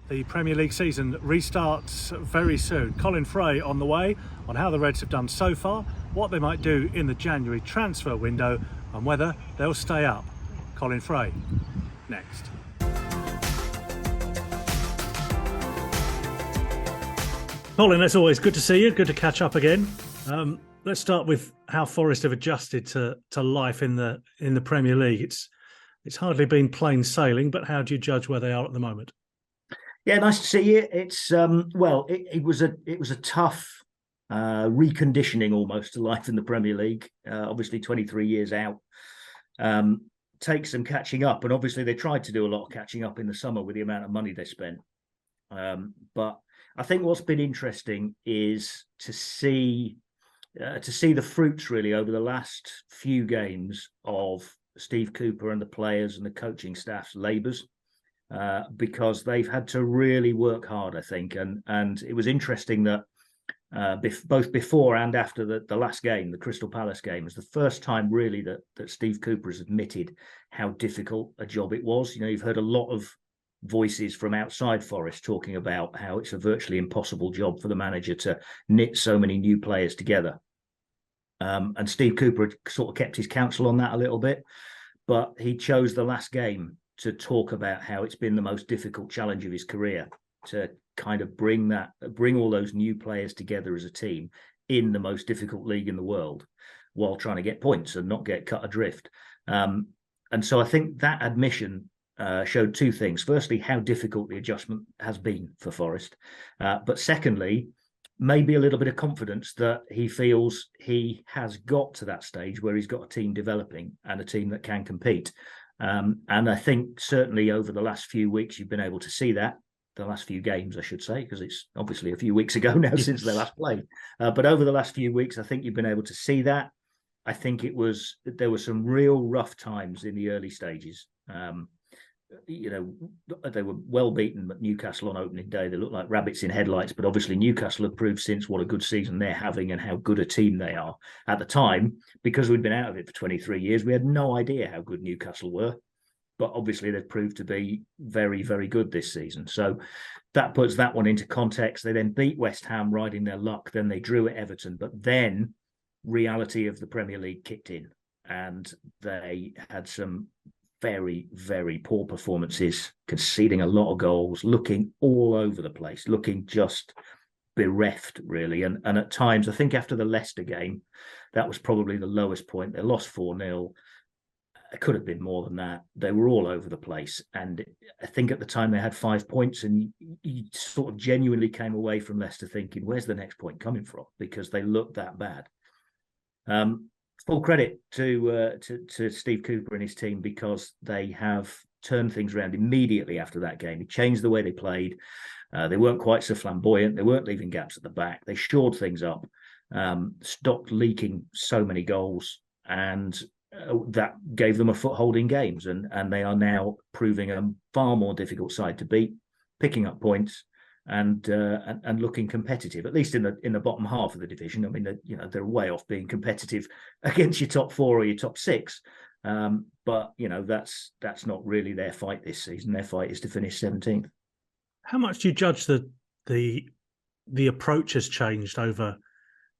The Premier League season restarts very soon. Colin Fray on the way on how the Reds have done so far, what they might do in the January transfer window, and whether they'll stay up. Colin Fray, next. Colin, as always, good to see you. Good to catch up again. Let's start with how Forest have adjusted to life in the Premier League. It's hardly been plain sailing, but how do you judge where they are at the moment? Yeah, nice to see you. It's it was a tough reconditioning almost to life in the Premier League. Obviously, 23 years out takes some catching up, and obviously they tried to do a lot of catching up in the summer with the amount of money they spent. But I think what's been interesting is to see the fruits really over the last few games of Steve Cooper and the players and the coaching staff's labours. Because they've had to really work hard, I think. And it was interesting that both before and after the last game, the Crystal Palace game, was the first time really that Steve Cooper has admitted how difficult a job it was. You know, you've heard a lot of voices from outside Forest talking about how it's a virtually impossible job for the manager to knit so many new players together. And Steve Cooper had sort of kept his counsel on that a little bit, but he chose the last game to talk about how it's been the most difficult challenge of his career to kind of bring all those new players together as a team in the most difficult league in the world while trying to get points and not get cut adrift. And so I think that admission showed two things. Firstly, how difficult the adjustment has been for Forest. But secondly, maybe a little bit of confidence that he feels he has got to that stage where he's got a team developing and a team that can compete. And I think certainly over the last few weeks, you've been able to see that, the last few games, I should say, because it's obviously a few weeks ago now since they last played. But over the last few weeks, I think you've been able to see that. I think there were some real rough times in the early stages. You know, they were well beaten at Newcastle on opening day. They looked like rabbits in headlights, but obviously Newcastle have proved since what a good season they're having and how good a team they are. At the time, because we'd been out of it for 23 years, we had no idea how good Newcastle were. But obviously they've proved to be very, very good this season. So that puts that one into context. They then beat West Ham riding their luck. Then they drew at Everton. But then reality of the Premier League kicked in and they had some very, very poor performances, conceding a lot of goals, looking all over the place, looking just bereft, really. And at times, I think after the Leicester game, that was probably the lowest point. They lost 4-0. It could have been more than that. They were all over the place. And I think at the time they had 5 points, and you sort of genuinely came away from Leicester thinking, where's the next point coming from? Because they looked that bad. Full credit to Steve Cooper and his team, because they have turned things around immediately after that game. He changed the way they played. They weren't quite so flamboyant. They weren't leaving gaps at the back. They shored things up, stopped leaking so many goals, and that gave them a foothold in games. And they are now proving a far more difficult side to beat, picking up points, and looking competitive, at least in the bottom half of the division. I mean, they're way off being competitive against your top four or your top six. But that's not really their fight this season. Their fight is to finish 17th. How much do you judge the approach has changed over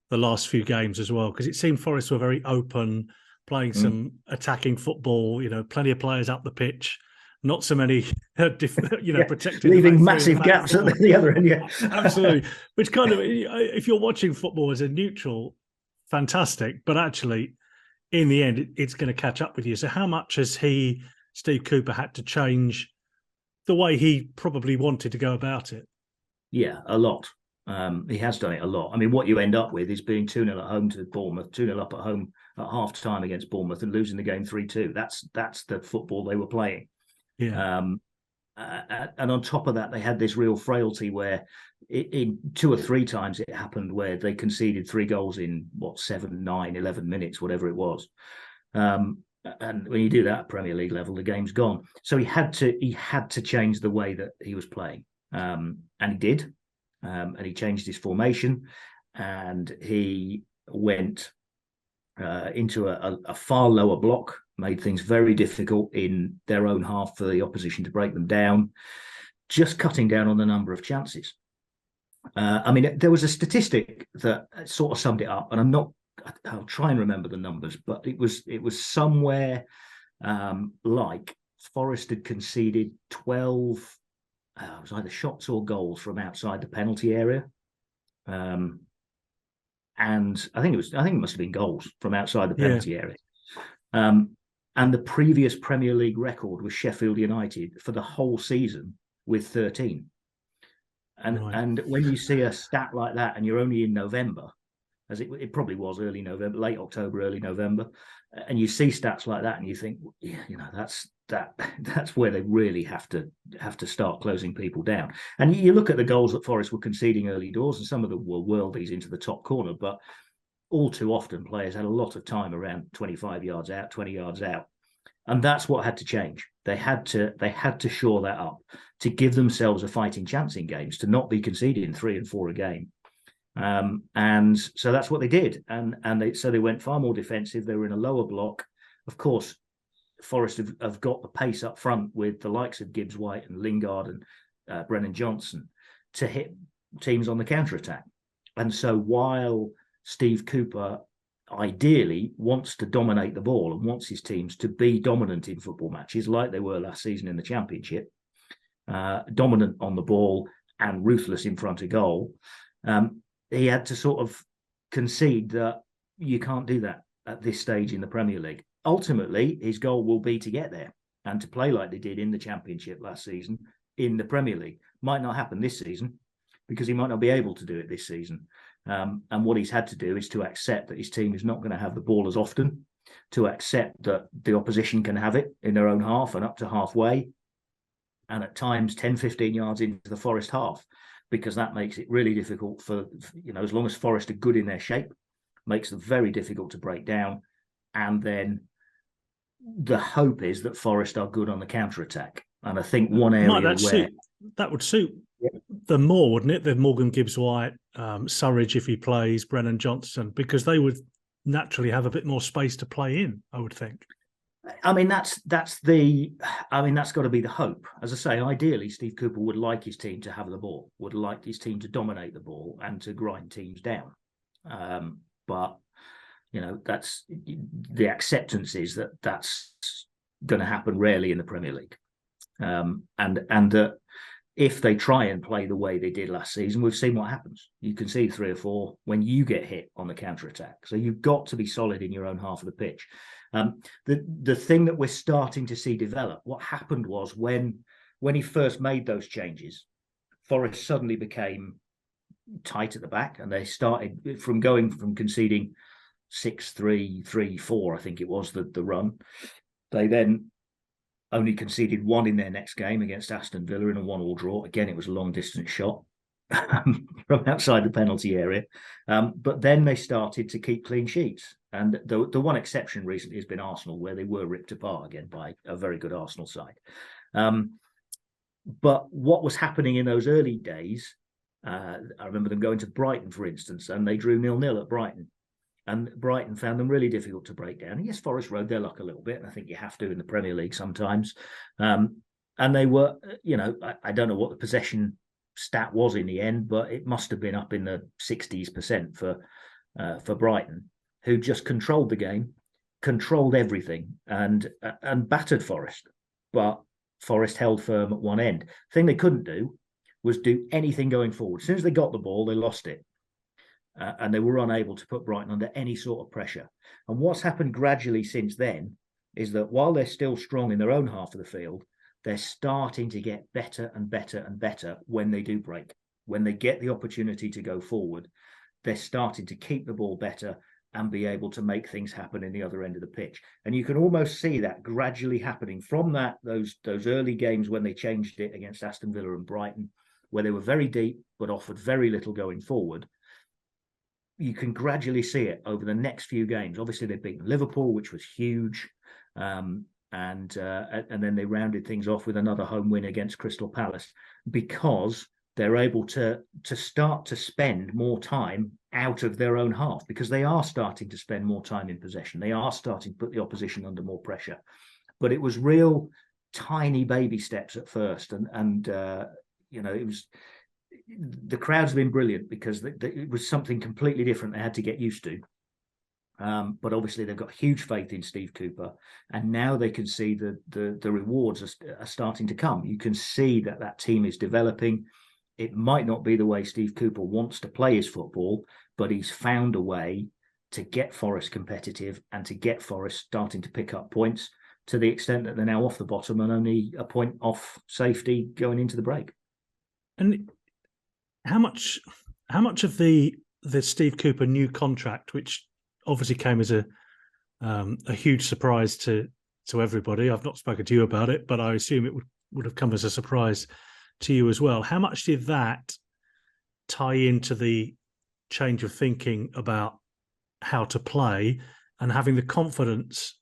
the last few games as well? Because it seemed Forest were very open, playing some attacking football. Plenty of players up the pitch. Not so many, protected, leaving massive gaps at the other end. Yeah, absolutely. Which kind of, if you're watching football as a neutral, fantastic. But actually, in the end, it's going to catch up with you. So, how much has Steve Cooper, had to change the way he probably wanted to go about it? Yeah, a lot. He has done it a lot. I mean, what you end up with is being 2-0 at home to Bournemouth, 2-0 up at home at half time against Bournemouth, and losing the game 3-2. That's the football they were playing. Yeah. And on top of that, they had this real frailty where in 2 or 3 times it happened where they conceded 3 goals in 7, 9, 11 minutes, whatever it was. And when you do that at Premier League level, the game's gone. So he had to change the way that he was playing, and he did. And he changed his formation, and he went into a far lower block, made things very difficult in their own half for the opposition to break them down. just cutting down on the number of chances. I mean, there was a statistic that sort of summed it up, and I'll try and remember the numbers, but it was somewhere like Forest had conceded 12, it was either shots or goals from outside the penalty area. And I think it must have been goals from outside the penalty area. And the previous Premier League record was Sheffield United for the whole season with 13. And when you see a stat like that, and you're only in November, as it probably was early November, late October, early November, and you see stats like that, and you think, yeah, that's where they really have to start closing people down. And you look at the goals that Forest were conceding early doors, and some of them were worldies into the top corner, but all too often players had a lot of time around 25 yards out, 20 yards out. And that's what had to change. They had to shore that up to give themselves a fighting chance in games, to not be conceding 3 and 4 a game. And so that's what they did. And they went far more defensive. They were in a lower block. Of course, Forest have got the pace up front with the likes of Gibbs White and Lingard and Brennan Johnson to hit teams on the counter-attack. And so while Steve Cooper ideally wants to dominate the ball and wants his teams to be dominant in football matches like they were last season in the Championship, dominant on the ball and ruthless in front of goal, he had to sort of concede that you can't do that at this stage in the Premier League. Ultimately, his goal will be to get there and to play like they did in the Championship last season in the Premier League. Might not happen this season because he might not be able to do it this season. And what he's had to do is to accept that his team is not going to have the ball as often, to accept that the opposition can have it in their own half and up to halfway, and at times 10, 15 yards into the Forest half, because that makes it really difficult for, as long as Forest are good in their shape, makes them very difficult to break down. And then the hope is that Forest are good on the counter-attack. And I think one area that would suit them more, wouldn't it? The Morgan Gibbs-White, Surridge if he plays, Brennan Johnson, because they would naturally have a bit more space to play in, I would think. I mean, that's got to be the hope. As I say, ideally, Steve Cooper would like his team to have the ball, would like his team to dominate the ball and to grind teams down. But that's the acceptance is that that's going to happen rarely in the Premier League, and that if they try and play the way they did last season, we've seen what happens. You can see 3 or 4 when you get hit on the counter-attack. So you've got to be solid in your own half of the pitch. The thing that we're starting to see develop, what happened was when he first made those changes, Forest suddenly became tight at the back, and they started from conceding 6-3, 3-4, I think it was the run. They then only conceded 1 in their next game against Aston Villa in a 1-1 draw. Again, it was a long-distance shot from outside the penalty area. But then they started to keep clean sheets. And the one exception recently has been Arsenal, where they were ripped apart again by a very good Arsenal side. But what was happening in those early days, I remember them going to Brighton, for instance, and they drew 0-0 at Brighton. And Brighton found them really difficult to break down. And yes, Forest rode their luck a little bit, and I think you have to in the Premier League sometimes. And they were, I don't know what the possession stat was in the end, but it must have been up in the 60% for Brighton, who just controlled the game, controlled everything, and battered Forest. But Forest held firm at one end. The thing they couldn't do was do anything going forward. As soon as they got the ball, they lost it. And they were unable to put Brighton under any sort of pressure. And what's happened gradually since then is that while they're still strong in their own half of the field, they're starting to get better and better and better when they do break. When they get the opportunity to go forward, they're starting to keep the ball better and be able to make things happen in the other end of the pitch. And you can almost see that gradually happening from those early games when they changed it against Aston Villa and Brighton, where they were very deep but offered very little going forward. You can gradually see it over the next few games. Obviously, they've beaten Liverpool, which was huge. And then they rounded things off with another home win against Crystal Palace, because they're able to start to spend more time out of their own half, because they are starting to spend more time in possession. They are starting to put the opposition under more pressure. But it was real tiny baby steps at first, and it was, the crowd's been brilliant because it was something completely different they had to get used to. But obviously they've got huge faith in Steve Cooper, and now they can see the rewards are starting to come. You can see that team is developing. It might not be the way Steve Cooper wants to play his football, but he's found a way to get Forest competitive and to get Forest starting to pick up points, to the extent that they're now off the bottom and only a point off safety going into the break. And how much of the Steve Cooper new contract, which obviously came as a huge surprise to everybody. I've not spoken to you about it, but I assume it would have come as a surprise to you as well. How much did that tie into the change of thinking about how to play and having the confidence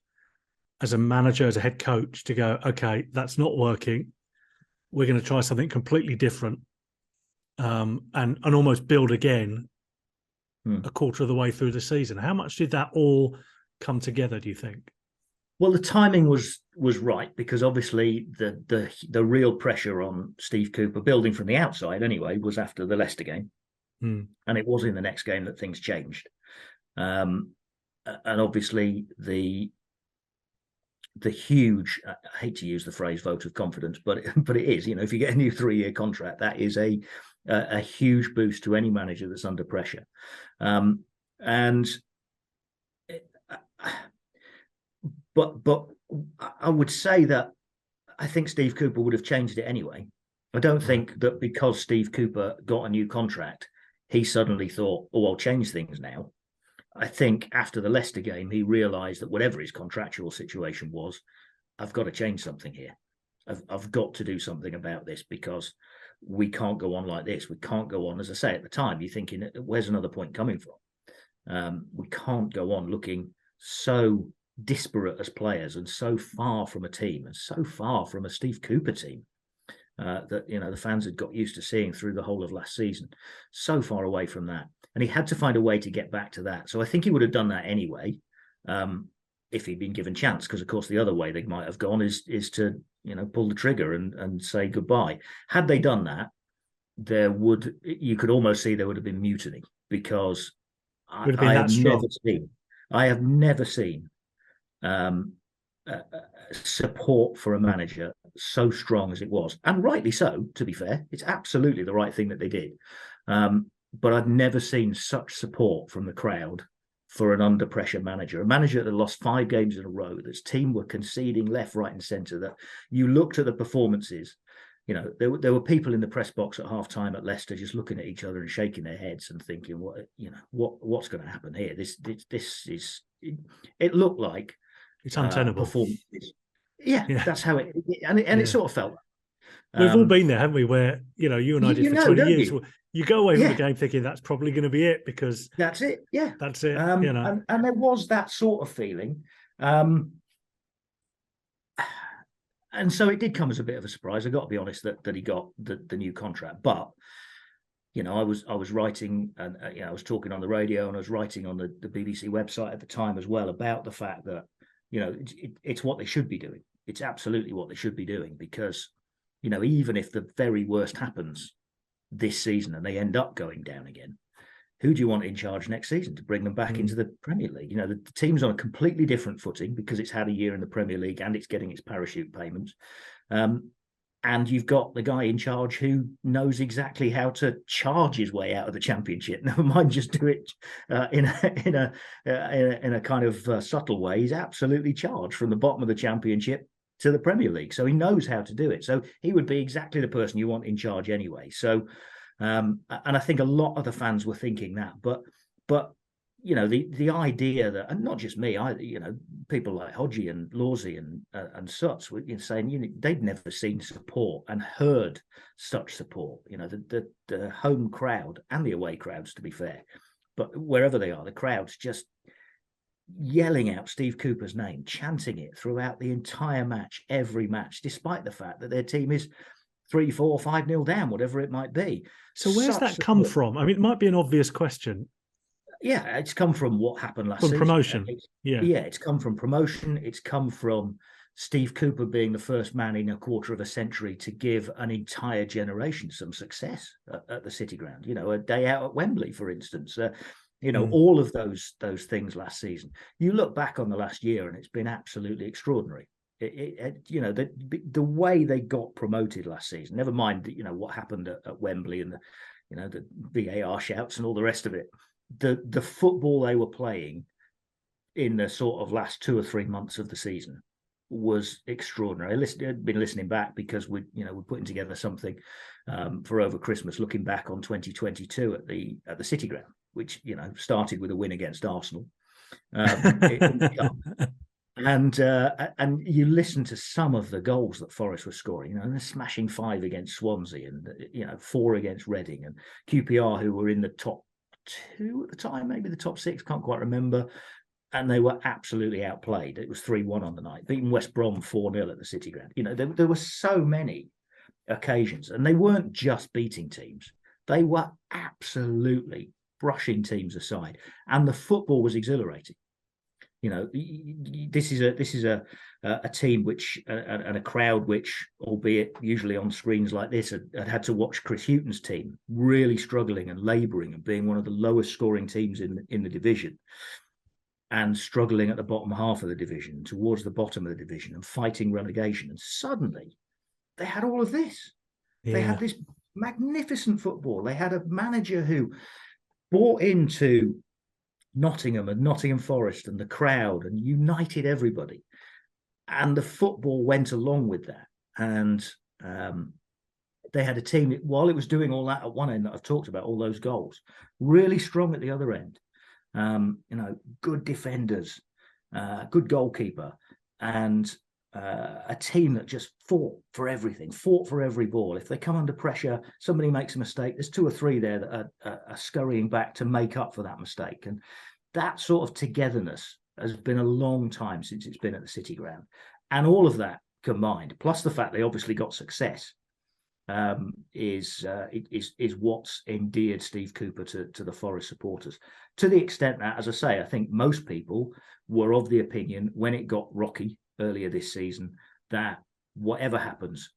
as a manager, as a head coach, to go, okay, that's not working. We're going to try something completely different, and almost build again a quarter of the way through the season? How much did that all come together, do you think? Well, the timing was right, because obviously the real pressure on Steve Cooper, building from the outside anyway, was after the Leicester game. And it was in the next game that things changed. And obviously the huge, I hate to use the phrase vote of confidence, but it is, if you get a new 3-year contract, that is a huge boost to any manager that's under pressure. But I would say that I think Steve Cooper would have changed it anyway. I don't think that because Steve Cooper got a new contract, he suddenly thought, oh, I'll change things now. I think after the Leicester game, he realised that whatever his contractual situation was, I've got to change something here. I've got to do something about this, because we can't go on like this. We can't go on, as I say, at the time, you're thinking, where's another point coming from? We can't go on looking so disparate as players and so far from a team and so far from a Steve Cooper team that the fans had got used to seeing through the whole of last season. So far away from that. And he had to find a way to get back to that. So I think he would have done that anyway, if he'd been given chance, because of course the other way they might have gone is to pull the trigger and say goodbye. Had they done that, you could almost see there would have been mutiny, because I have never seen support for a manager so strong as it was, and rightly so. To be fair, it's absolutely the right thing that they did. But I've never seen such support from the crowd for an under pressure manager, a manager that lost 5 games in a row, that's team were conceding left, right, and centre. That you looked at the performances, there were people in the press box at half time at Leicester just looking at each other and shaking their heads and thinking, what's going to happen here? This is. It looked like it's untenable performances. Yeah, that's how it it sort of felt. We've all been there, haven't we? Where you and I did for 20 years. You go away from the game thinking that's probably going to be it, because that's it. Yeah, that's it. And there was that sort of feeling, and so it did come as a bit of a surprise. I got to be honest that he got the new contract, but I was writing, and I was talking on the radio, and I was writing on the BBC website at the time as well about the fact that it's what they should be doing. It's absolutely what they should be doing, because even if the very worst happens this season and they end up going down again, who do you want in charge next season to bring them back into the Premier League? The team's on a completely different footing because it's had a year in the Premier League and it's getting its parachute payments. And you've got the guy in charge who knows exactly how to charge his way out of the Championship. Never mind just do it in a kind of subtle way. He's absolutely charged from the bottom of the Championship to the Premier League, so he knows how to do it. So he would be exactly the person you want in charge anyway. So, and I think a lot of the fans were thinking that, but the idea that, and not just me, people like Hodgie and Lawsey and Sutts were saying they'd never seen support and heard such support. The home crowd and the away crowds, to be fair, but wherever they are, the crowds just yelling out Steve Cooper's name, chanting it throughout the entire match, every match, despite the fact that their team is 3, 4, 5-0 down, whatever it might be. So where's that come from? I mean, it might be an obvious question. Yeah, it's come from what happened last season. Promotion. Yeah, it's come from promotion. It's come from Steve Cooper being the first man in a quarter of a century to give an entire generation some success at the City Ground. You know, a day out at Wembley, for instance. All of those things last season. You look back on the last year, and it's been absolutely extraordinary. The way they got promoted last season. Never mind, what happened at Wembley and the VAR shouts and all the rest of it. The football they were playing in the sort of last 2 or 3 months of the season was extraordinary. I'd been listening back because we're putting together something for over Christmas, looking back on 2022 at the City Ground, which started with a win against Arsenal. And you listen to some of the goals that Forest were scoring, and they're smashing 5 against Swansea and 4 against Reading, and QPR, who were in the top 2 at the time, maybe the top 6, can't quite remember, and they were absolutely outplayed. It was 3-1 on the night, beating West Brom 4-0 at the City Ground. There were so many occasions, and they weren't just beating teams; they were absolutely brushing teams aside, and the football was exhilarating. This is a team which and a crowd which, albeit usually on screens like this, had to watch Chris Hughton's team really struggling and labouring and being one of the lowest scoring teams in the division, and struggling at the bottom half of the division, towards the bottom of the division, and fighting relegation. And suddenly they had all of this. Yeah. They had this magnificent football. They had a manager who bought into Nottingham and Nottingham Forest and the crowd and united everybody. And the football went along with that. And they had a team that, while it was doing all that at one end that I've talked about, all those goals, really strong at the other end. Good defenders, good goalkeeper, and a team that just fought for everything, fought for every ball. If they come under pressure, somebody makes a mistake, there's 2 or 3 there that are scurrying back to make up for that mistake. And that sort of togetherness has been a long time since it's been at the City Ground. And all of that combined, plus the fact they obviously got success, is what's endeared Steve Cooper to the Forest supporters. To the extent that, as I say, I think most people were of the opinion, when it got rocky earlier this season, that whatever happens,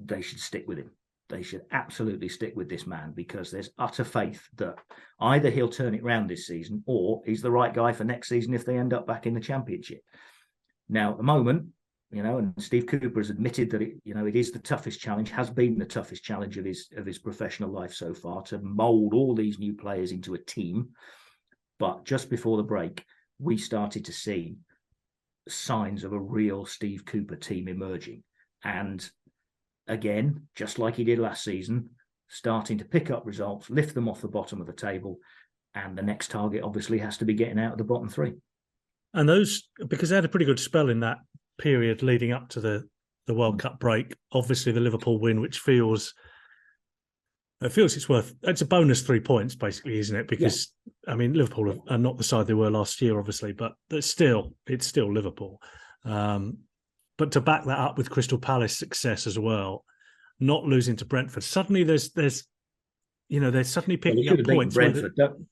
they should stick with him. They should absolutely stick with this man, because there's utter faith that either he'll turn it round this season, or he's the right guy for next season if they end up back in the Championship. Now, at the moment, and Steve Cooper has admitted that it is the toughest challenge, has been the toughest challenge of his professional life so far, to mould all these new players into a team. But just before the break, we started to see signs of a real Steve Cooper team emerging. And again, just like he did last season, starting to pick up results, lift them off the bottom of the table. And the next target obviously has to be getting out of the bottom 3. And those, because they had a pretty good spell in that period leading up to the World Cup break. Obviously, the Liverpool win, which feels it's a bonus 3 points, basically, isn't it? Because Liverpool are not the side they were last year, obviously, but it's still Liverpool. But to back that up with Crystal Palace success as well, not losing to Brentford, suddenly they're suddenly picking up points. Brentford, don't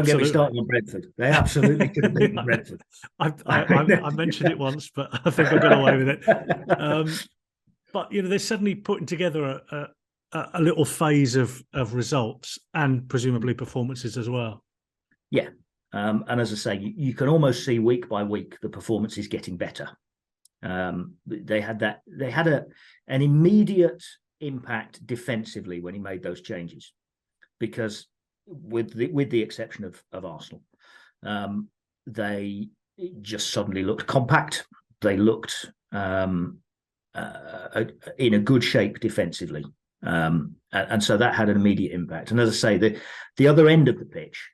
get me started on Brentford. They absolutely could have beaten Brentford. I mentioned it once, but I think I got away with it. But they're suddenly putting together a little phase of results and presumably performances as well. Yeah, and as I say, you can almost see week by week the performance is getting better. They had an immediate impact defensively when he made those changes, because with the exception of Arsenal, they just suddenly looked compact. They looked in a good shape defensively, and so that had an immediate impact. And as I say, the other end of the pitch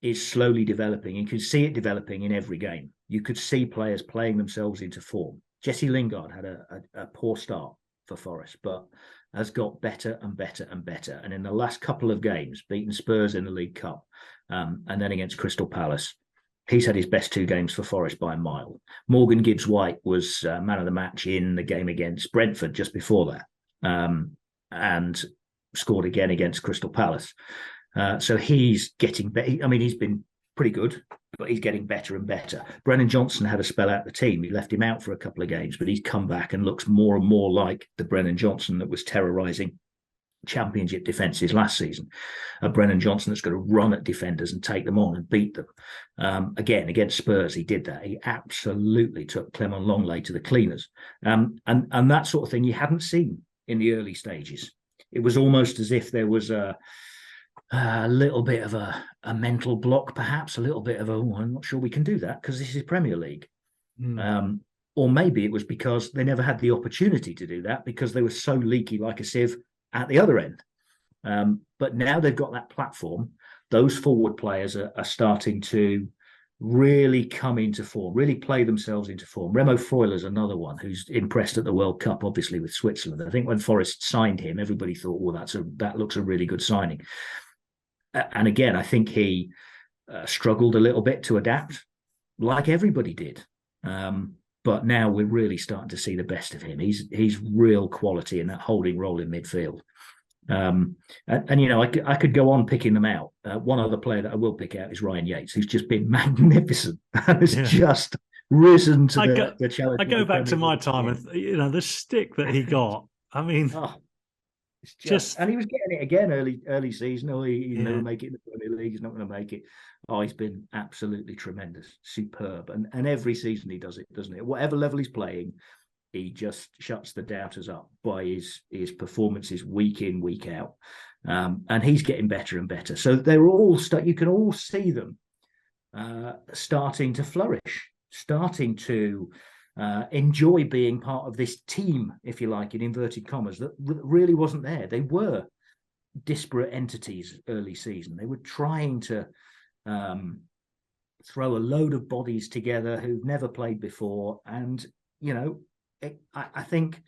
is slowly developing. You can see it developing in every game. You could see players playing themselves into form. Jesse Lingard had a poor start for Forest, but has got better and better and better. And in the last couple of games, beaten Spurs in the League Cup, and then against Crystal Palace, he's had his best 2 games for Forest by a mile. Morgan Gibbs-White was man of the match in the game against Brentford just before that, and scored again against Crystal Palace. So he's getting better. I mean, he's been pretty good, but he's getting better and better. Brennan Johnson had a spell out the team. He left him out for a couple of games, but he's come back and looks more and more like the Brennan Johnson that was terrorising Championship defences last season. A Brennan Johnson that's going to run at defenders and take them on and beat them. Again, against Spurs, he did that. He absolutely took Clement Longley to the cleaners. And that sort of thing you hadn't seen in the early stages. It was almost as if there was a little bit of a mental block, perhaps, a little bit of I'm not sure we can do that because this is Premier League. Or maybe it was because they never had the opportunity to do that because they were so leaky like a sieve at the other end. But now they've got that platform. Those forward players are starting to really come into form, really play themselves into form. Remo Freuler's another one who's impressed at the World Cup, obviously, with Switzerland. I think when Forest signed him, everybody thought, well, that looks a really good signing. And again, I think he struggled a little bit to adapt, like everybody did. But now we're really starting to see the best of him. He's real quality in that holding role in midfield. And you know, I could go on picking them out. One other player that I will pick out is Ryan Yates, who's just been magnificent and has just risen to the challenge. I go back to my time, and you know, the stick that he got. I mean, it's just and he was getting it again early season. Oh, he'll never make it in the Premier League. He's not going to make it. Oh, he's been absolutely tremendous, superb, and every season he does it, doesn't he? At whatever level he's playing, he just shuts the doubters up by his performances week in, week out, and he's getting better and better. So they're all you can all see them starting to flourish, starting to enjoy being part of this team, if you like, in inverted commas, that really wasn't there. They were disparate entities early season. They were trying to throw a load of bodies together who've never played before. And, you know, I think,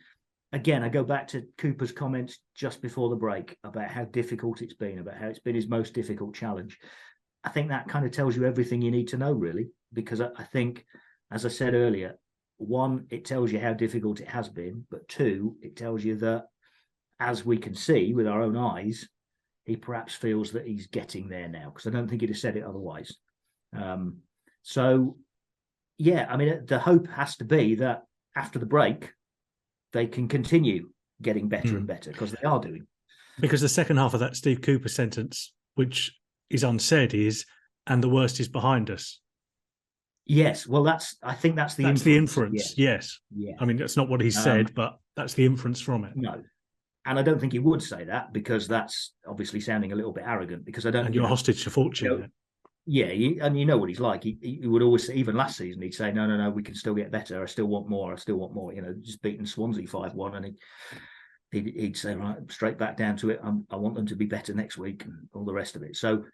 again, I go back to Cooper's comments just before the break about how difficult it's been, about how it's been his most difficult challenge. I think that kind of tells you everything you need to know, really, because I think, as I said earlier, one, it tells you how difficult it has been, but two, it tells you that, as we can see with our own eyes, he perhaps feels that he's getting there now, because I don't think he'd have said it otherwise. So, yeah, I mean, the hope has to be that after the break, they can continue getting better and better, because they are doing. Because the second half of that Steve Cooper sentence, which is unsaid, is, and the worst is behind us. Yes, well, I think that's the inference. The inference, yes. Yeah. I mean, that's not what he said, but that's the inference from it. No. And I don't think he would say that, because that's obviously sounding a little bit arrogant, because I don't and you're hostage to fortune. And you know what he's like. He would always, even last season, he'd say, no, we can still get better. I still want more. You know, just beating Swansea 5-1. And he'd say, right, straight back down to it. I want them to be better next week and all the rest of it. So,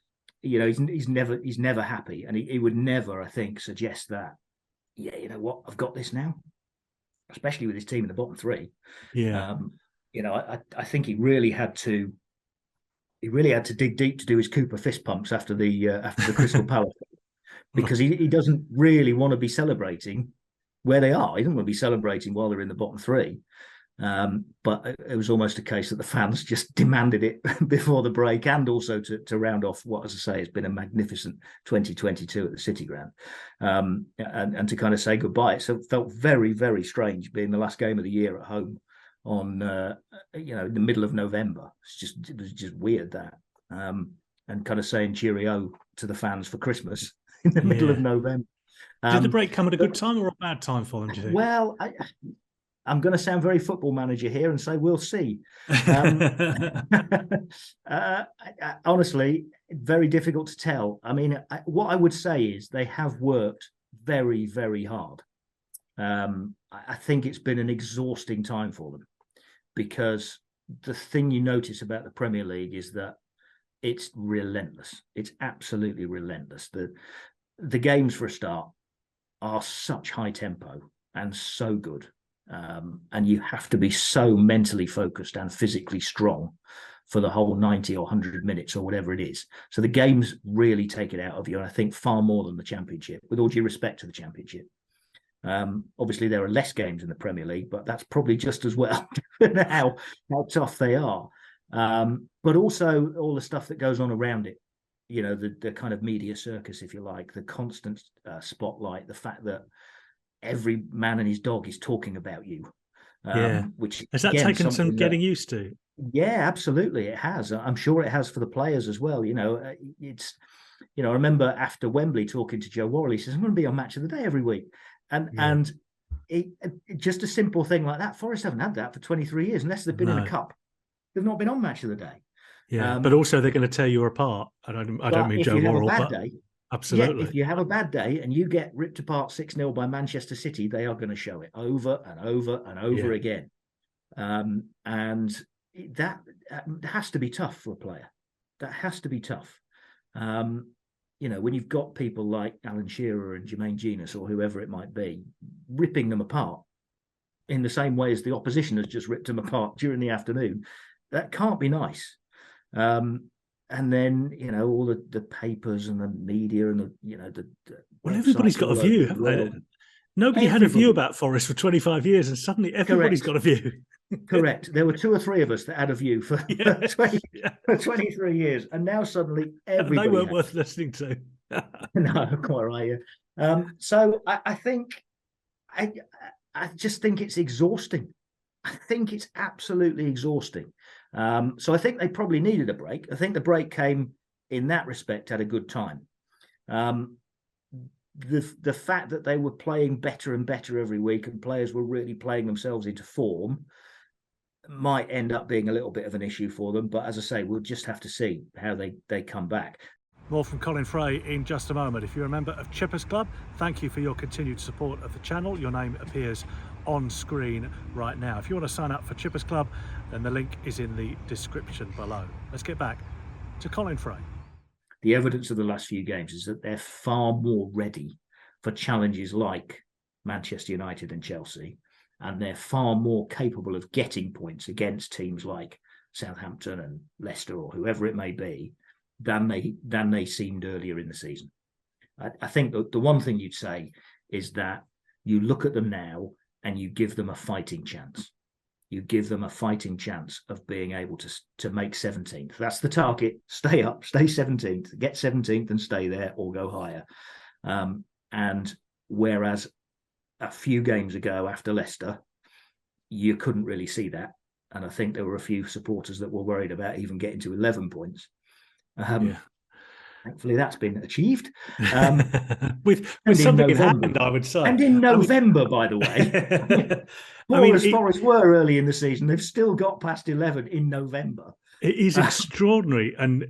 you know, he's never happy. And he would never, I think, suggest that, yeah, you know what, I've got this now, especially with his team in the bottom three. Yeah. You know, I think he really had to dig deep to do his Cooper fist pumps after the Crystal Palace, because he doesn't really want to be celebrating where they are. He doesn't want to be celebrating while they're in the bottom three. But it was almost a case that the fans just demanded it before the break, and also to round off what, as I say, has been a magnificent 2022 at the City Ground, and to kind of say goodbye. So it felt very, very strange being the last game of the year at home on you know, in the middle of November. It was just weird, that, and kind of saying cheerio to the fans for Christmas in the middle of November. Did the break come at a good time or a bad time for them, do you think? Well, I'm going to sound very football manager here and say we'll see. Honestly, very difficult to tell. I mean, what I would say is they have worked very, very hard. I think it's been an exhausting time for them, because the thing you notice about the Premier League is that it's relentless. It's absolutely relentless. The games, for a start, are such high tempo and so good. And you have to be so mentally focused and physically strong for the whole 90 or 100 minutes or whatever it is. So the games really take it out of you, and I think far more than the Championship, with all due respect to the Championship. Obviously, there are less games in the Premier League, but that's probably just as well, how tough they are. But also all the stuff that goes on around it. the kind of media circus, if you like, the constant spotlight, the fact that every man and his dog is talking about you. Which has that again, taken some getting used to? Yeah, absolutely, it has. I'm sure it has for the players as well. It's I remember after Wembley talking to Joe Worrell, he says, "I'm going to be on Match of the Day every week," and just a simple thing like that. Forest haven't had that for 23 years, unless they've been in a cup. They've not been on Match of the Day. Yeah, but also they're going to tear you apart. I don't mean Joe Worrell, but absolutely. Yeah, if you have a bad day and you get ripped apart 6-0 by Manchester City, they are going to show it over and over and over again. And that has to be tough for a player. That has to be tough. When you've got people like Alan Shearer and Jermaine Genius or whoever it might be, ripping them apart in the same way as the opposition has just ripped them apart during the afternoon, that can't be nice. And then all the papers and the media and the well, everybody's got a view, haven't they? Nobody had a view about Forest for 25 years, and suddenly everybody's got a view. Correct. There were 2 or 3 of us that had a view for 23 years, and now suddenly everybody. They weren't worth listening to. No, quite right. Yeah. So I think I just think it's exhausting. I think it's absolutely exhausting. So I think they probably needed a break. I think the break came in that respect at a good time. The fact that they were playing better and better every week and players were really playing themselves into form might end up being a little bit of an issue for them. But as I say, we'll just have to see how they come back. More from Colin Fray in just a moment. If you're a member of Chippers Club, thank you for your continued support of the channel. Your name appears on screen right now. If you want to sign up for Chippers Club, then the link is in the description below. Let's get back to Colin Fray. The evidence of the last few games is that they're far more ready for challenges like Manchester United and Chelsea, and they're far more capable of getting points against teams like Southampton and Leicester or whoever it may be than they seemed earlier in the season. I think the one thing you'd say is that you look at them now and you give them a fighting chance. You give them a fighting chance of being able to make 17th. That's the target. Stay up, stay 17th, get 17th and stay there or go higher. And whereas a few games ago after Leicester, you couldn't really see that. And I think there were a few supporters that were worried about even getting to 11 points. Thankfully, that's been achieved. With something in hand, I would say. And in November, by the way. Forest were early in the season. They've still got past 11 in November. It is extraordinary. And,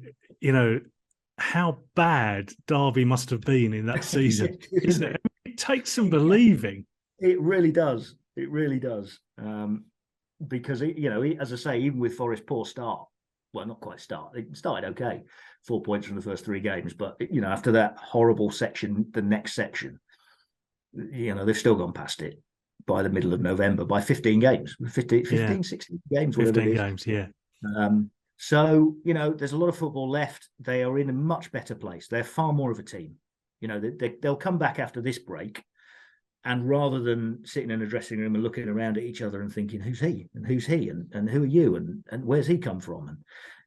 how bad Derby must have been in that season, isn't it? It takes some believing. It really does. It really does. Because, as I say, even with Forest's poor start, well, not quite start. It started okay, 4 points from the first 3 games. But, after that horrible section, the next section, they've still gone past it by the middle of November, by 15 games, 16 games. 15 games, yeah. So, there's a lot of football left. They are in a much better place. They're far more of a team. They'll come back after this break. And rather than sitting in a dressing room and looking around at each other and thinking, who's he and who's he and who are you and where's he come from?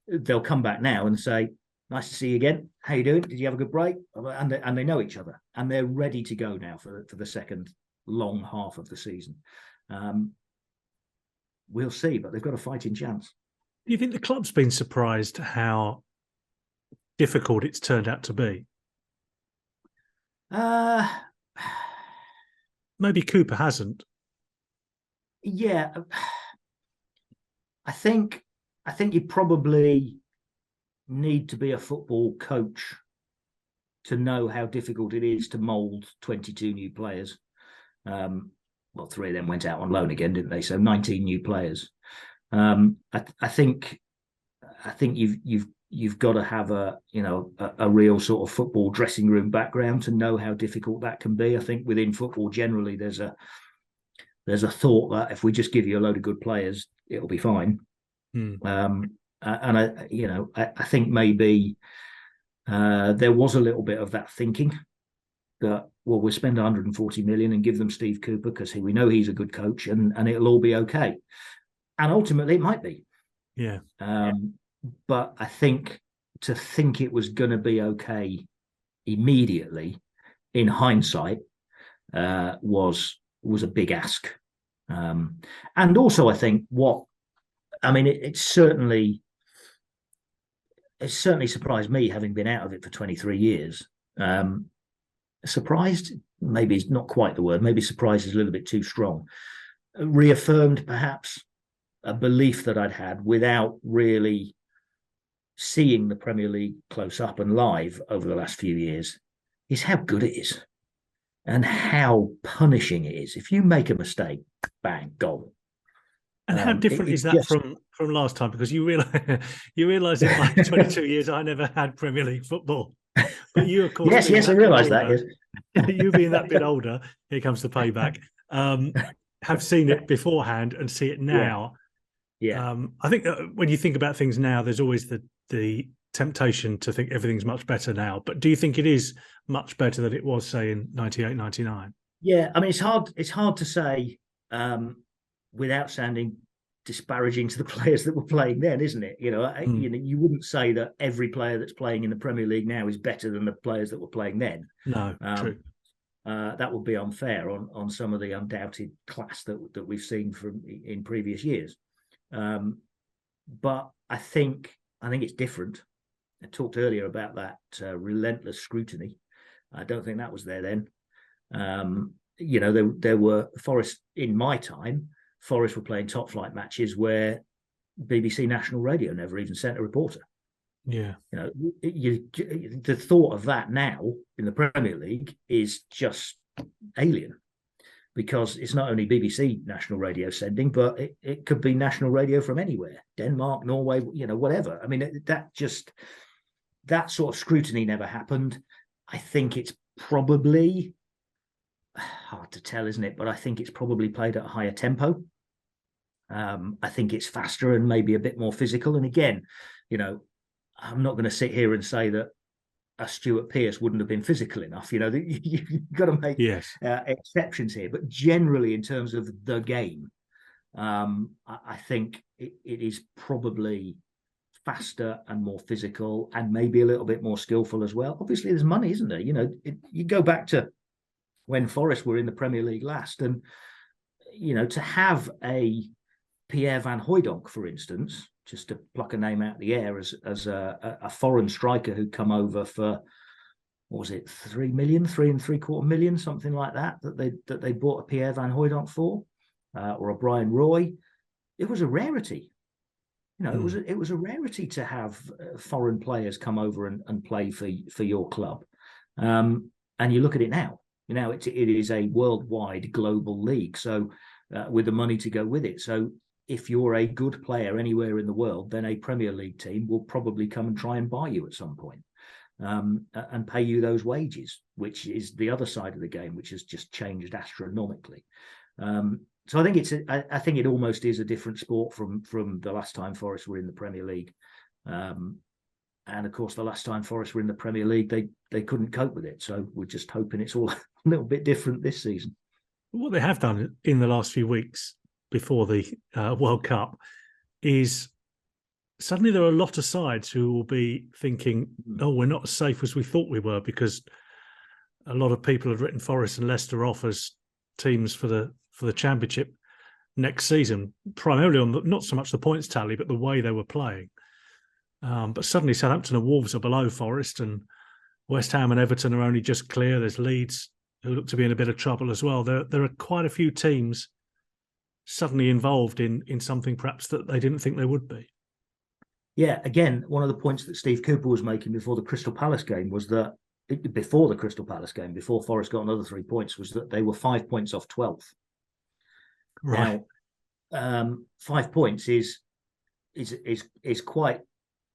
And they'll come back now and say, nice to see you again. How you doing? Did you have a good break? And they know each other and they're ready to go now for the second long half of the season. We'll see, but they've got a fighting chance. Do you think the club's been surprised how difficult it's turned out to be? Maybe Cooper hasn't. Yeah, I think you probably need to be a football coach to know how difficult it is to mould 22 new players. 3 of them went out on loan again, didn't they? So 19 new players. I think you've got to have a real sort of football dressing room background to know how difficult that can be. I think within football generally there's a thought that if we just give you a load of good players, it'll be fine. And I think maybe there was a little bit of that thinking that, well, we'll spend 140 million and give them Steve Cooper because we know he's a good coach and it'll all be okay. And ultimately it might be. Yeah. But I think to think it was going to be okay immediately, in hindsight, was a big ask. And also, I think it certainly surprised me, having been out of it for 23 years. Surprised, maybe is not quite the word. Maybe surprised is a little bit too strong. Reaffirmed, perhaps, a belief that I'd had without really seeing the Premier League close up and live over the last few years, is how good it is and how punishing it is. If you make a mistake, bang, goal. And how different is that from last time? Because you realise in my 22 years, I never had Premier League football. But you, of course, yes, I realise that. Yes. You being that bit older, here comes the payback. Have seen it beforehand and see it now. Yeah. I think when you think about things now, there's always the temptation to think everything's much better now. But do you think it is much better than it was, say, in 98, 99? Yeah, I mean, it's hard to say without sounding disparaging to the players that were playing then, isn't it? You wouldn't say that every player that's playing in the Premier League now is better than the players that were playing then. No, true. That would be unfair on some of the undoubted class that we've seen in previous years. But I think it's different. I talked earlier about that relentless scrutiny. I don't think that was there then. There were Forest in my time. Forest were playing top flight matches where BBC National Radio never even sent a reporter. Yeah, the thought of that now in the Premier League is just alien, because it's not only BBC National Radio sending, but it could be national radio from anywhere, Denmark, Norway, whatever. I mean, that sort of scrutiny never happened. I think it's probably hard to tell, isn't it? But I think it's probably played at a higher tempo. I think it's faster and maybe a bit more physical. And again, I'm not going to sit here and say that a Stuart Pearce wouldn't have been physical enough. You've got to make exceptions here. But generally, in terms of the game, I think it is probably faster and more physical and maybe a little bit more skillful as well. Obviously, there's money, isn't there? You go back to when Forest were in the Premier League last, and to have a Pierre van Hooijdonk, for instance, just to pluck a name out of the air, as a foreign striker who'd come over for, what was it, 3 million, 3.75 million, something like that they bought a Pierre van Hooijdonk for, or a Brian Roy. It was a rarity. It was a rarity to have foreign players come over and play for your club. And you look at it now. It is a worldwide global league. So with the money to go with it. So if you're a good player anywhere in the world, then a Premier League team will probably come and try and buy you at some point, and pay you those wages, which is the other side of the game, which has just changed astronomically. So I think I think it almost is a different sport from the last time Forest were in the Premier League. And of course, the last time Forest were in the Premier League, they couldn't cope with it. So we're just hoping it's all a little bit different this season. What they have done in the last few weeks before the World Cup is suddenly there are a lot of sides who will be thinking, oh, we're not as safe as we thought we were, because a lot of people have written Forest and Leicester off as teams for the Championship next season, primarily on not so much the points tally, but the way they were playing. But suddenly Southampton and Wolves are below Forest, and West Ham and Everton are only just clear. There's Leeds who look to be in a bit of trouble as well. There are quite a few teams suddenly involved in something perhaps that they didn't think they would be. Yeah, again, one of the points that Steve Cooper was making before the Crystal Palace game was that before Forest got another 3 points, was that they were 5 points off 12th. Right. Now, 5 points is quite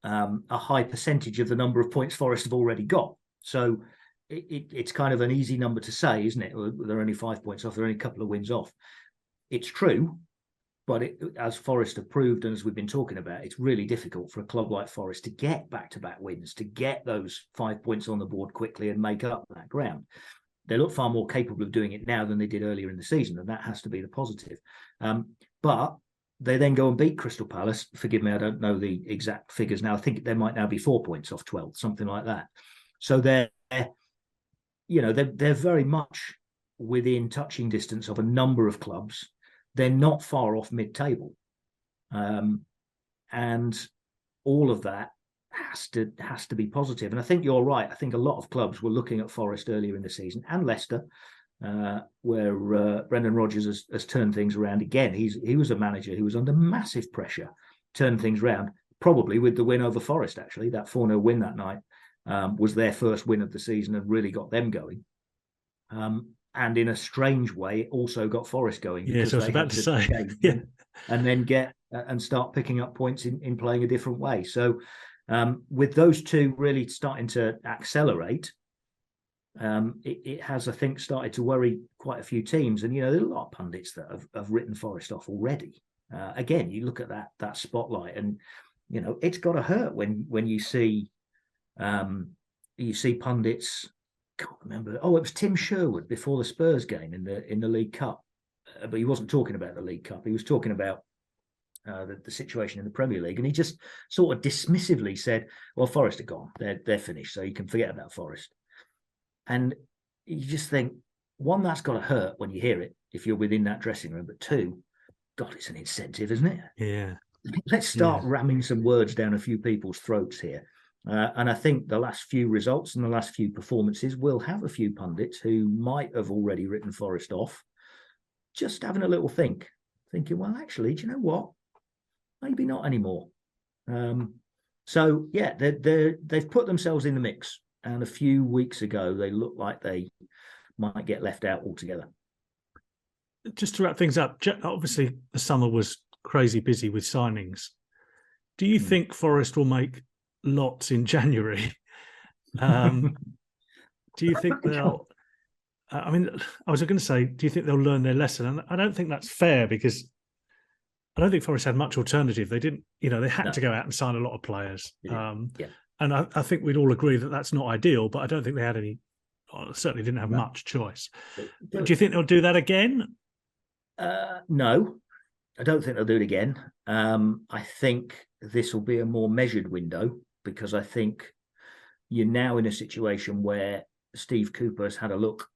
a high percentage of the number of points Forest have already got. So it's kind of an easy number to say, isn't it? They're only 5 points off. They're only a couple of wins off. It's true, but as Forest have proved, and as we've been talking about, it's really difficult for a club like Forest to get back-to-back wins, to get those 5 points on the board quickly and make up that ground. They look far more capable of doing it now than they did earlier in the season, and that has to be the positive. But They then go and beat Crystal Palace. Forgive me, I don't know the exact figures now. I think there might now be 4 points off 12, something like that. So they're very much within touching distance of a number of clubs. They're not far off mid-table, and all of that has to be positive. And I think you're right. I think a lot of clubs were looking at Forest earlier in the season, and Leicester, where Brendan Rodgers has turned things around again. He was a manager who was under massive pressure, turned things around, probably with the win over Forest. Actually, that 4-0 win that night was their first win of the season and really got them going. And in a strange way, it also got Forest going. Yes, I was about to say. Yeah. And then get and start picking up points in playing a different way. So with those two really starting to accelerate, it has, I think, started to worry quite a few teams. And, there are a lot of pundits that have written Forest off already. Again, you look at that spotlight and, it's got to hurt when you see pundits. Can't remember. Oh, it was Tim Sherwood before the Spurs game in the League Cup, but he wasn't talking about the League Cup. He was talking about the situation in the Premier League, and he just sort of dismissively said, "Well, Forest are gone. They're finished, so you can forget about Forest." And you just think, one, that's got to hurt when you hear it if you're within that dressing room, but two, God, it's an incentive, isn't it? Yeah. Let's start ramming some words down a few people's throats here. And I think the last few results and the last few performances will have a few pundits who might have already written Forest off, just having a little thinking, well, actually, do you know what? Maybe not anymore. So, yeah, they've put themselves in the mix. And a few weeks ago, they looked like they might get left out altogether. Just to wrap things up, obviously the summer was crazy busy with signings. Do you think Forest will make lots in January? Do you think they'll... I was going to say, do you think they'll learn their lesson? And I don't think that's fair, because I don't think Forest had much alternative. They didn't, they had to go out and sign a lot of players. And I think we'd all agree that that's not ideal, but I don't think they had any, certainly didn't have much choice. Do you think they'll do that again? No, I don't think they'll do it again. I think this will be a more measured window, because I think you're now in a situation where Steve Cooper has had a look.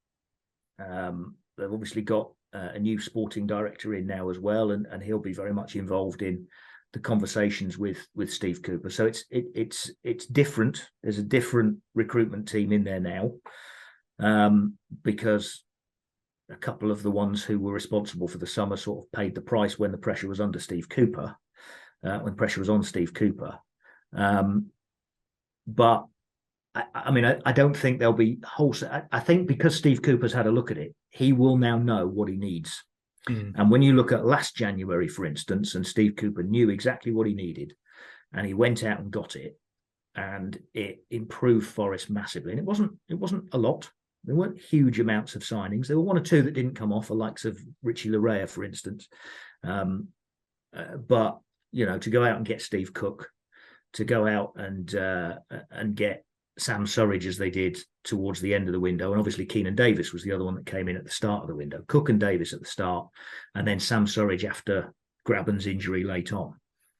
They've obviously got a new sporting director in now as well, and he'll be very much involved in the conversations with Steve Cooper. So it's different. There's a different recruitment team in there now, because a couple of the ones who were responsible for the summer sort of paid the price when the pressure was under Steve Cooper, when pressure was on Steve Cooper. But I don't think there'll be wholesale. I think because Steve Cooper's had a look at it, he will now know what he needs. And when you look at last January, for instance, and Steve Cooper knew exactly what he needed, and he went out and got it, and it improved Forest massively. And it wasn't a lot. There weren't huge amounts of signings. There were one or two that didn't come off, the likes of Richie Larea, for instance. But to go out and get Steve Cook, to go out and get Sam Surridge as they did towards the end of the window, and obviously Keenan Davis was the other one that came in at the start of the window. Cook and Davis at the start, and then Sam Surridge after Graben's injury late on.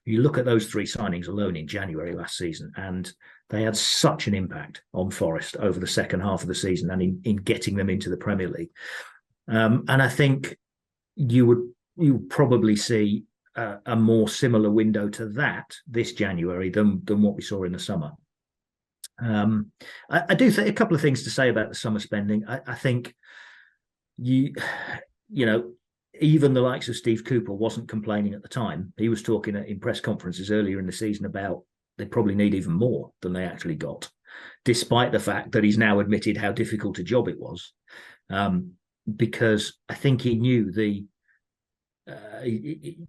You look at those three signings alone in January last season, and they had such an impact on Forest over the second half of the season and in getting them into the Premier League. And I think you probably see a more similar window to that this January than what we saw in the summer. I do think a couple of things to say about the summer spending. I think even the likes of Steve Cooper wasn't complaining at the time. He was talking in press conferences earlier in the season about they probably need even more than they actually got, despite the fact that he's now admitted how difficult a job it was. Because I think he knew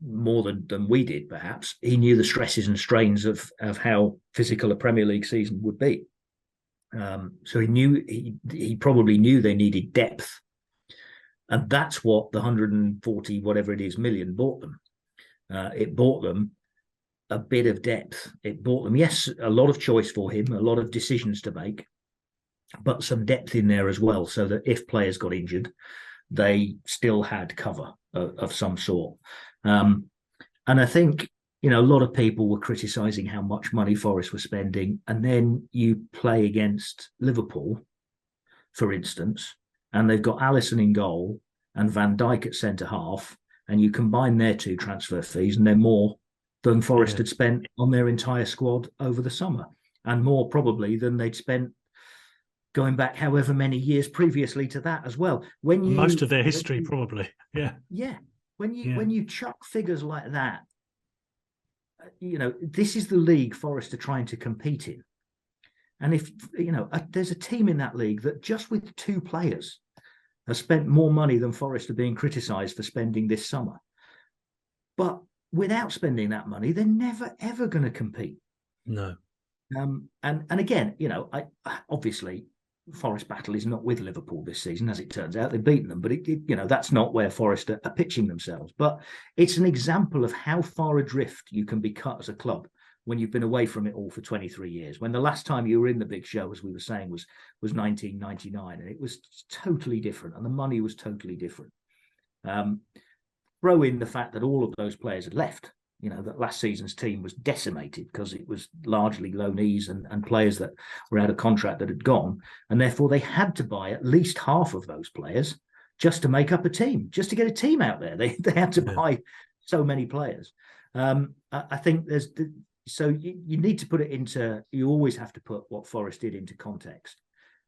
more than we did, perhaps. He knew the stresses and strains of how physical a Premier League season would be. So he probably knew they needed depth. And that's what the 140, whatever it is, million bought them. It bought them a bit of depth. It bought them, yes, a lot of choice for him, a lot of decisions to make, but some depth in there as well, so that if players got injured, they still had cover of some sort. And And I think, a lot of people were criticising how much money Forest were spending. And then you play against Liverpool, for instance, and they've got Alisson in goal and Van Dijk at centre half, and you combine their 2 transfer fees, and they're more than Forest had spent on their entire squad over the summer, and more probably than they'd spent going back however many years previously to that as well. Most of their history, probably. Yeah. When you chuck figures like that, this is the league Forest are trying to compete in. And if, there's a team in that league that just with 2 players has spent more money than Forest are being criticised for spending this summer. But without spending that money, they're never, ever going to compete. No. And again, I obviously Forest battle is not with Liverpool this season, as it turns out. They've beaten them, but that's not where Forest are pitching themselves. But it's an example of how far adrift you can be cut as a club when you've been away from it all for 23 years. When the last time you were in the big show, as we were saying, was 1999, and it was totally different, and the money was totally different. Throw in the fact that all of those players had left. That last season's team was decimated because it was largely loanees and players that were out of contract that had gone. And therefore they had to buy at least half of those players just to make up a team, just to get a team out there. They had to buy so many players. I think so you need to put it into, you always have to put what Forest did into context.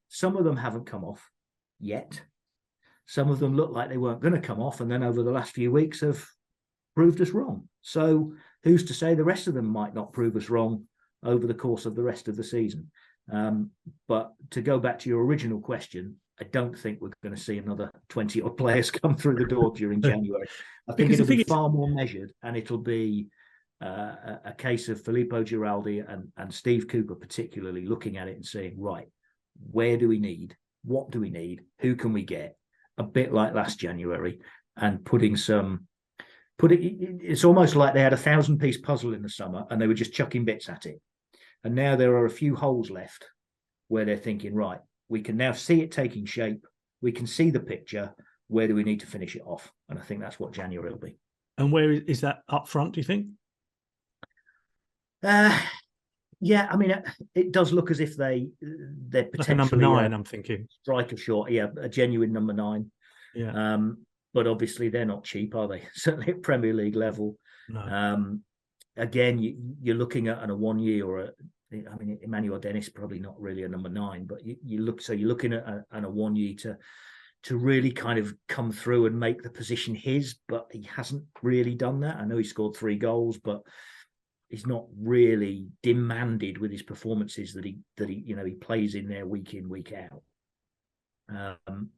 Some of them haven't come off yet. Some of them look like they weren't going to come off, and then over the last few weeks have proved us wrong. So who's to say the rest of them might not prove us wrong over the course of the rest of the season? But to go back to your original question, I don't think we're going to see another 20 odd players come through the door during January. I think it'll be far more measured, and it'll be a case of Filippo Giraldi and Steve Cooper particularly looking at it and saying, right, where do we need? What do we need? Who can we get? A bit like last January, and it's almost like they had a 1,000-piece puzzle in the summer and they were just chucking bits at it. And now there are a few holes left where they're thinking, right, we can now see it taking shape. We can see the picture. Where do we need to finish it off? And I think that's what January will be. And where is that up front, do you think? Yeah, I mean, it does look as if they're potentially like a number 9. I'm thinking striker short. Yeah, a genuine number 9. Yeah. But obviously they're not cheap, are they? Certainly at Premier League level. No. Again, you're looking at a 1 year Emmanuel Dennis probably not really a number 9, but you're looking at a 1 year to really kind of come through and make the position his, but he hasn't really done that. I know he scored 3 goals, but he's not really demanded with his performances that he plays in there week in, week out. And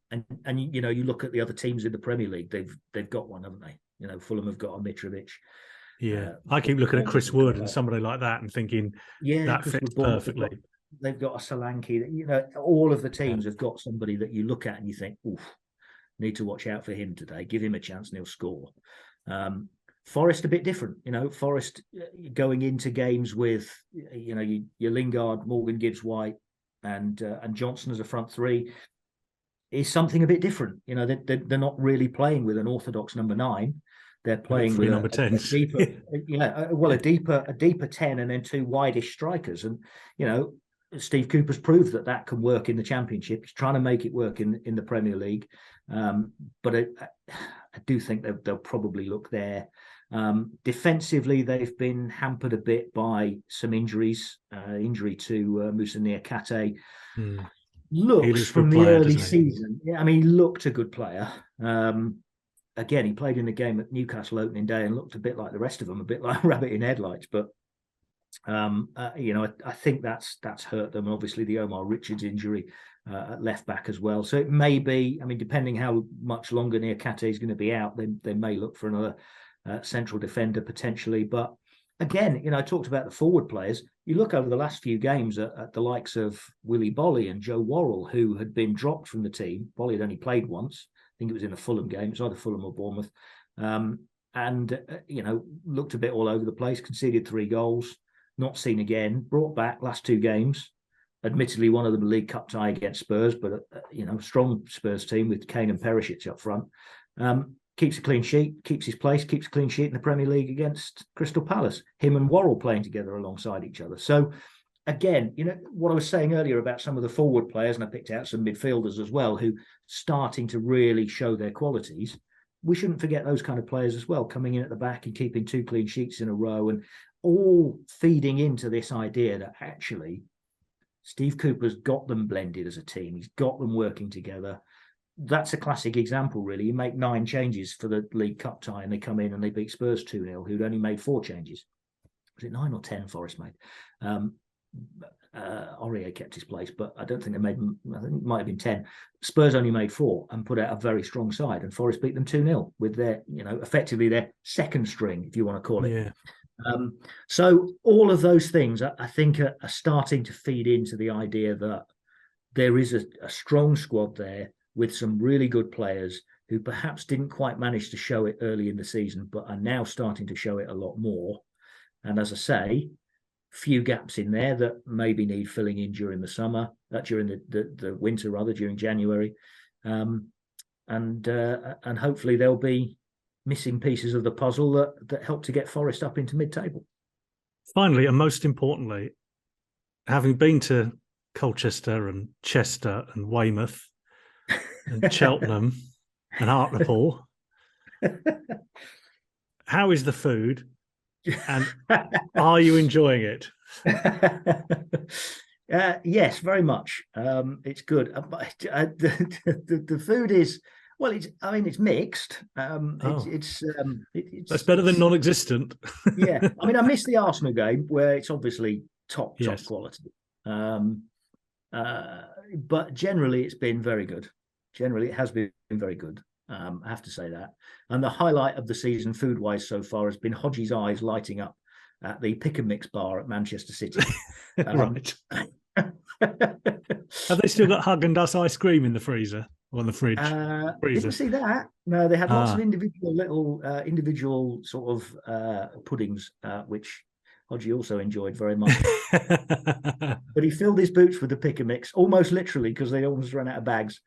you look at the other teams in the Premier League, they've got one, haven't they? Fulham have got a Mitrovic. Yeah, I keep looking at Chris Wood and somebody like that and thinking, that fits perfectly. They've got a Solanke. All of the teams have got somebody that you look at and you think, oof, need to watch out for him today. Give him a chance and he'll score. Forest a bit different. Forest going into games with your Lingard, Morgan Gibbs-White, and Johnson as a front 3 is something a bit different. They're not really playing with an orthodox number 9. They're playing with number 10s. a deeper 10 and then 2 wideish strikers. And Steve Cooper's proved that can work in the Championship. He's trying to make it work in the Premier League. But I do think they'll probably look there. Defensively, they've been hampered a bit by some injuries. Injury to Moussa Niakate. Looks from the early season. Yeah, I mean, he looked a good player. Again, he played in the game at Newcastle opening day and looked a bit like the rest of them, a bit like rabbit in headlights. But I think that's hurt them. Obviously, the Omar Richards injury at left back as well. So it may be. I mean, depending how much longer Niakate is going to be out, they may look for another central defender potentially. But again, I talked about the forward players. You look over the last few games at the likes of Willy Bolly and Joe Worrell, who had been dropped from the team. Bolly had only played once. I think it was in a Fulham game. It was either Fulham or Bournemouth. Looked a bit all over the place, conceded 3 goals, not seen again, brought back last 2 games. Admittedly, one of them a League Cup tie against Spurs, but a strong Spurs team with Kane and Perisic up front. keeps a clean sheet, keeps his place, keeps a clean sheet in the Premier League against Crystal Palace. Him and Worrell playing together alongside each other. So again, what I was saying earlier about some of the forward players, and I picked out some midfielders as well, who starting to really show their qualities. We shouldn't forget those kind of players as well, coming in at the back and keeping 2 clean sheets in a row, and all feeding into this idea that actually Steve Cooper's got them blended as a team. He's got them working together. That's a classic example, really. You make 9 changes for the League Cup tie, and they come in and they beat Spurs 2-0, who'd only made 4 changes. Was it 9 or 10 Forest made? Aurier kept his place, but I don't think they made. I think it might have been 10. Spurs only made 4 and put out a very strong side, and Forest beat them 2-0 with their, effectively their second string, if you want to call it. Yeah. So all of those things, I think, are starting to feed into the idea that there is a strong squad there with some really good players who perhaps didn't quite manage to show it early in the season, but are now starting to show it a lot more. And as I say, few gaps in there that maybe need filling in during the summer, during the winter rather, during January, and hopefully there'll be missing pieces of the puzzle that help to get Forest up into mid-table. Finally, and most importantly, having been to Colchester and Chester and Weymouth and Cheltenham and Hartlepool, how is the food? And are you enjoying it? Yes, very much. It's good. The food is, well, it's mixed. It's that's better than non-existent. Yeah, I missed the Arsenal game where it's obviously top quality. But generally, it's been very good. Generally, it has been very good. I have to say that. And the highlight of the season, food-wise, so far, has been Hodgie's eyes lighting up at the Pick and Mix bar at Manchester City. Right. Have they still got Haagen-Dazs ice cream in the freezer or in the fridge? Didn't see that. No, they had lots of individual sort of puddings, which Hodgie also enjoyed very much. But he filled his boots with the Pick and Mix, almost literally, because they almost ran out of bags.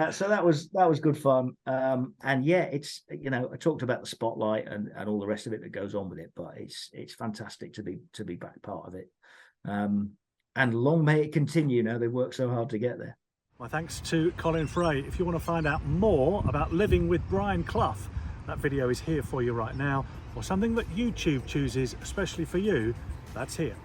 So that was good fun. And yeah, it's, I talked about the spotlight and all the rest of it that goes on with it, but it's fantastic to be back part of it. And long may it continue. Now they worked so hard to get there. My thanks to Colin Fray. If you want to find out more about living with Brian Clough, that video is here for you right now, or something that YouTube chooses especially for you, that's here.